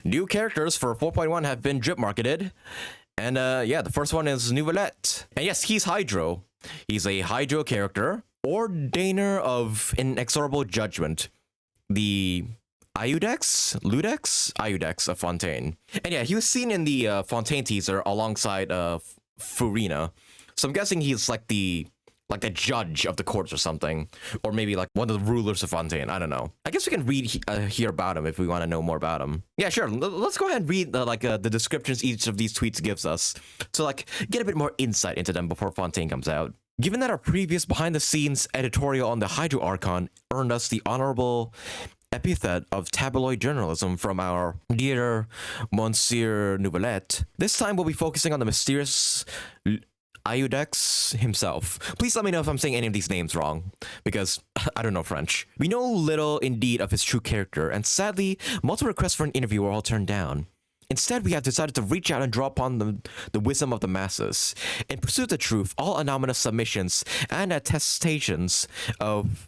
New characters for 4.1 have been drip marketed. And yeah, the first one is Neuvillette. And yes, he's Hydro. He's a Hydro character, ordainer of inexorable judgment. The Iudex of Fontaine. And yeah, he was seen in the Fontaine teaser alongside Furina. So I'm guessing he's like the judge of the courts or something, or maybe like one of the rulers of Fontaine. I don't know. I guess we can read here about him if we want to know more about him. Yeah, sure. Let's go ahead and read the descriptions each of these tweets gives us to like get a bit more insight into them before Fontaine comes out. Given that our previous behind-the-scenes editorial on the Hydro Archon earned us the honorable epithet of tabloid journalism from our dear Monsieur Neuvillette, this time we'll be focusing on the mysterious Iudex himself. Please let me know if I'm saying any of these names wrong, because I don't know French. We know little indeed of his true character, and sadly, multiple requests for an interview were all turned down. Instead, we have decided to reach out and draw upon the wisdom of the masses. In pursuit of the truth, all anonymous submissions and attestations of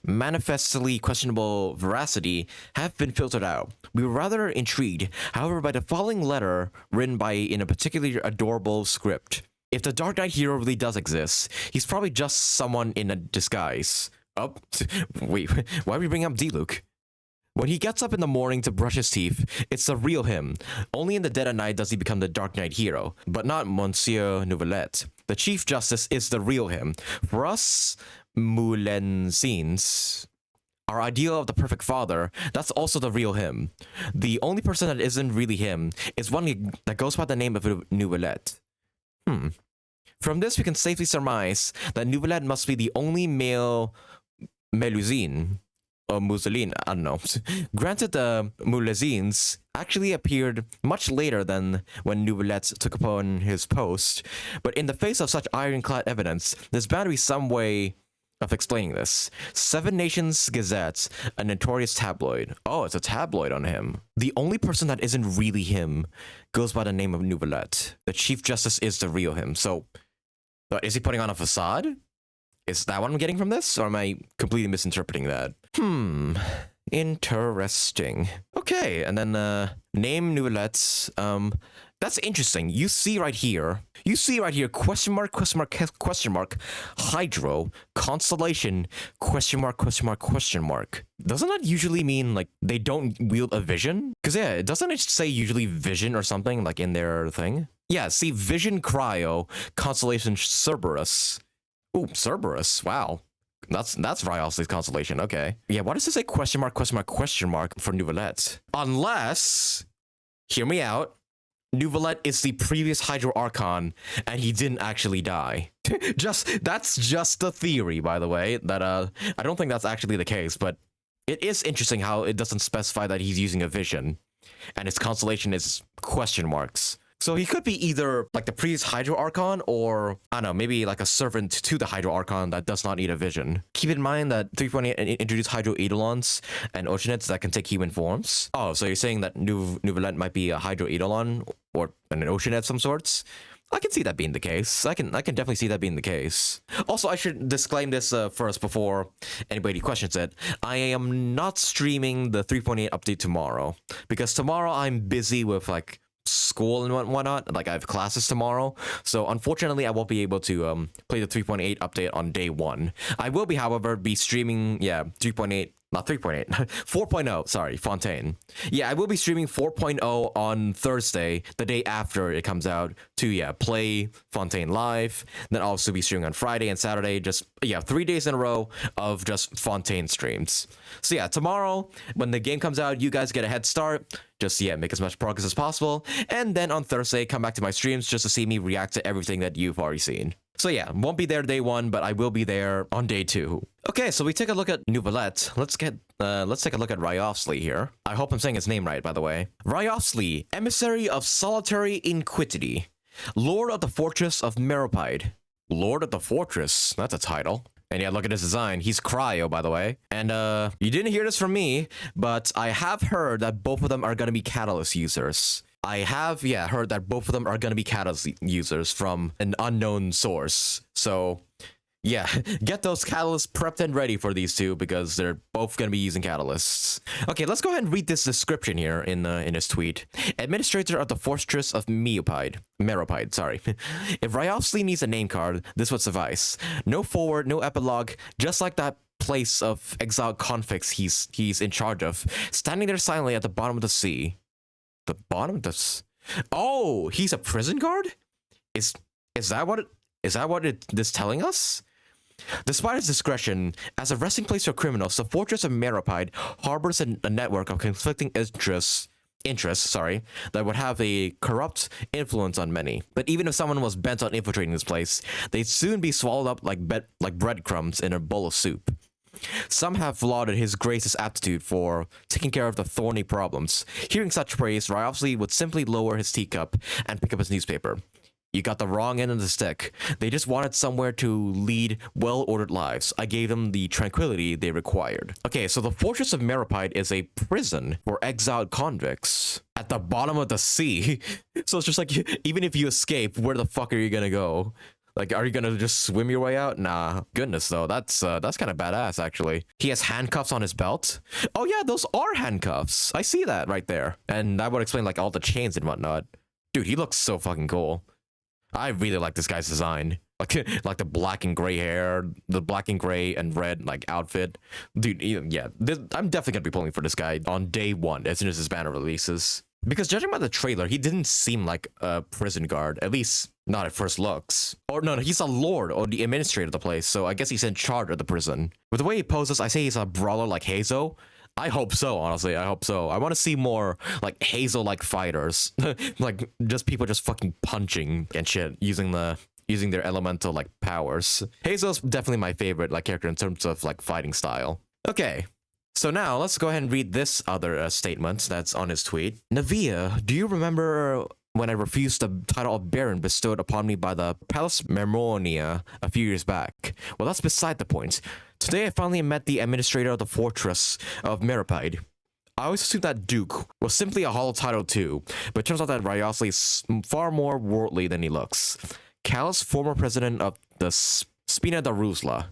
manifestly questionable veracity have been filtered out. We were rather intrigued, however, by the following letter written in a particularly adorable script. If the Dark Knight hero really does exist, he's probably just someone in a disguise. Oh, wait, why are we bringing up D-Luke? When he gets up in the morning to brush his teeth, it's the real him. Only in the dead of night does he become the Dark Knight hero, but not Monsieur Neuvillette. The Chief Justice is the real him. For us Moulensines, our ideal of the perfect father, that's also the real him. The only person that isn't really him is one that goes by the name of Neuvillette. From this, we can safely surmise that Neuvillette must be the only male Melusine, or Museline, I don't know. Granted, the Moulensines actually appeared much later than when Neuvillette took upon his post, but in the face of such ironclad evidence, there's bound to be some way of explaining this. Seven Nations Gazette, a notorious tabloid. Oh, it's a tabloid on him. The only person that isn't really him goes by the name of Neuvillette. The Chief Justice is the real him. So, is he putting on a facade? Is that what I'm getting from this? Or am I completely misinterpreting that? Interesting. Okay, and then name Neuvillette. That's interesting. You see right here, question mark, Hydro, constellation, question mark. Doesn't that usually mean like they don't wield a vision? Because yeah, doesn't it say usually vision or something like in their thing? Yeah, see Vision Cryo, constellation Cerberus. Ooh, Cerberus, wow. That's Wriothesley's constellation, okay. Yeah, why does it say question mark for Neuvillette? Unless, hear me out, Neuvillette is the previous Hydro Archon, and he didn't actually die. That's just a theory, by the way, that I don't think that's actually the case, but it is interesting how it doesn't specify that he's using a vision, and his constellation is question marks. So he could be either like the previous Hydro Archon, or, I don't know, maybe like a servant to the Hydro Archon that does not need a vision. Keep in mind that 3.8 introduced Hydro Eidolons and Oceanids that can take human forms. Oh, so you're saying that Neuvillette might be a Hydro Eidolon or an Oceanid of some sorts? I can see that being the case. I can definitely see that being the case. Also, I should disclaim this first before anybody questions it. I am not streaming the 3.8 update tomorrow, because tomorrow I'm busy with like school and whatnot. Like I have classes tomorrow, so unfortunately I won't be able to play the 3.8 update on day one. I will be, however, be streaming 3.8, not 3.8, 4.0, sorry, Fontaine. Yeah, I will be streaming 4.0 on Thursday, the day after it comes out, to play Fontaine live. Then I'll also be streaming on Friday and Saturday, just 3 days in a row of just Fontaine streams. So yeah, tomorrow when the game comes out, you guys get a head start. Just make as much progress as possible, and then on Thursday come back to my streams just to see me react to everything that you've already seen. So yeah, won't be there day one, but I will be there on day two. Okay, so we take a look at Neuvillette. Let's take a look at Wriothesley here. I hope I'm saying his name right, by the way. Wriothesley, emissary of solitary iniquity, lord of the fortress of Meropide. Lord of the fortress, that's a title. And yeah, look at his design. He's Cryo, by the way. And you didn't hear this from me, but I have heard that both of them are going to be Catalyst users. I have, heard that both of them are going to be Catalyst users from an unknown source. So, Yeah, get those catalysts prepped and ready for these two because they're both going to be using catalysts. Okay, let's go ahead and read this description here in his tweet. Administrator of the Fortress of Meropide, sorry. If Wriothesley needs a name card, this would suffice. No forward, no epilogue, just like that place of exiled convicts he's in charge of, standing there silently at the bottom of the sea. The bottom of the Oh, he's a prison guard? Is that what this telling us? Despite its discretion, as a resting place for criminals, the Fortress of Meropide harbors a network of conflicting interests that would have a corrupt influence on many. But even if someone was bent on infiltrating this place, they'd soon be swallowed up like breadcrumbs in a bowl of soup. Some have lauded his grace's aptitude for taking care of the thorny problems. Hearing such praise, Wriothesley would simply lower his teacup and pick up his newspaper. You got the wrong end of the stick. They just wanted somewhere to lead well-ordered lives. I gave them the tranquility they required. Okay, so the Fortress of Meropide is a prison for exiled convicts at the bottom of the sea. So it's just like, even if you escape, where the fuck are you gonna go? Like, are you gonna just swim your way out? Nah. Goodness, though, that's kind of badass, actually. He has handcuffs on his belt. Oh yeah, those are handcuffs. I see that right there. And that would explain, like, all the chains and whatnot. Dude, he looks so fucking cool. I really like this guy's design. Like the black and gray hair, the black and gray and red like outfit. Dude, yeah, I'm definitely gonna be pulling for this guy on day one as soon as his banner releases. Because judging by the trailer, he didn't seem like a prison guard, at least not at first looks. Or no, he's a lord or the administrator of the place, so I guess he's in charge of the prison. With the way he poses, I say he's a brawler like Hazo. I hope so, honestly. I hope so. I want to see more, like, Hazel-like fighters. Like, just people just fucking punching and shit, using their elemental, like, powers. Hazel's definitely my favorite, like, character in terms of, like, fighting style. Okay. So now, let's go ahead and read this other statement that's on his tweet. Navia, do you remember when I refused the title of Baron bestowed upon me by the Palace Mermonia a few years back? Well, that's beside the point. Today I finally met the administrator of the Fortress of Meropide. I always assumed that Duke was simply a hollow title too, but it turns out that Wriothesley is far more worldly than he looks. Callus, former president of the Spina de Rosla.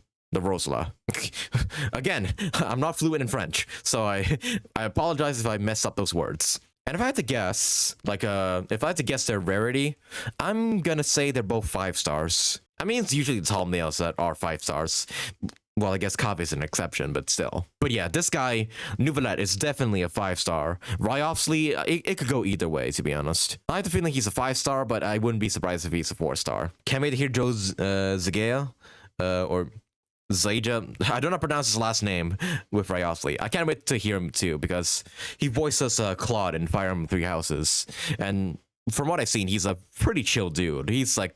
Again, I'm not fluent in French, so I apologize if I mess up those words. And if I had to guess, if I had to guess their rarity, I'm gonna say they're both 5 stars. I mean, it's usually the tall males that are 5 stars. Well, I guess Kaveh is an exception, but still. But yeah, this guy, Neuvillette, is definitely a 5-star. Wriothesley, it could go either way, to be honest. I have the feeling he's a 5-star, but I wouldn't be surprised if he's a 4-star. Can't wait to hear Joe Zagea, or Zaja. I don't know how to pronounce his last name with Wriothesley. I can't wait to hear him too, because he voices Claude in Fire Emblem Three Houses. And from what I've seen, he's a pretty chill dude. He's like,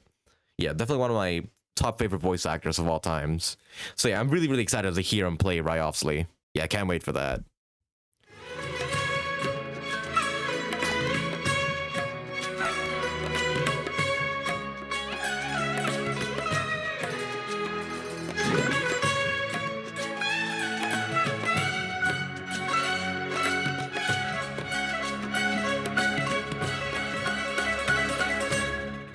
yeah, definitely one of my top favorite voice actors of all times. So yeah, I'm really, really excited to hear him play Wriothesley. Yeah, I can't wait for that.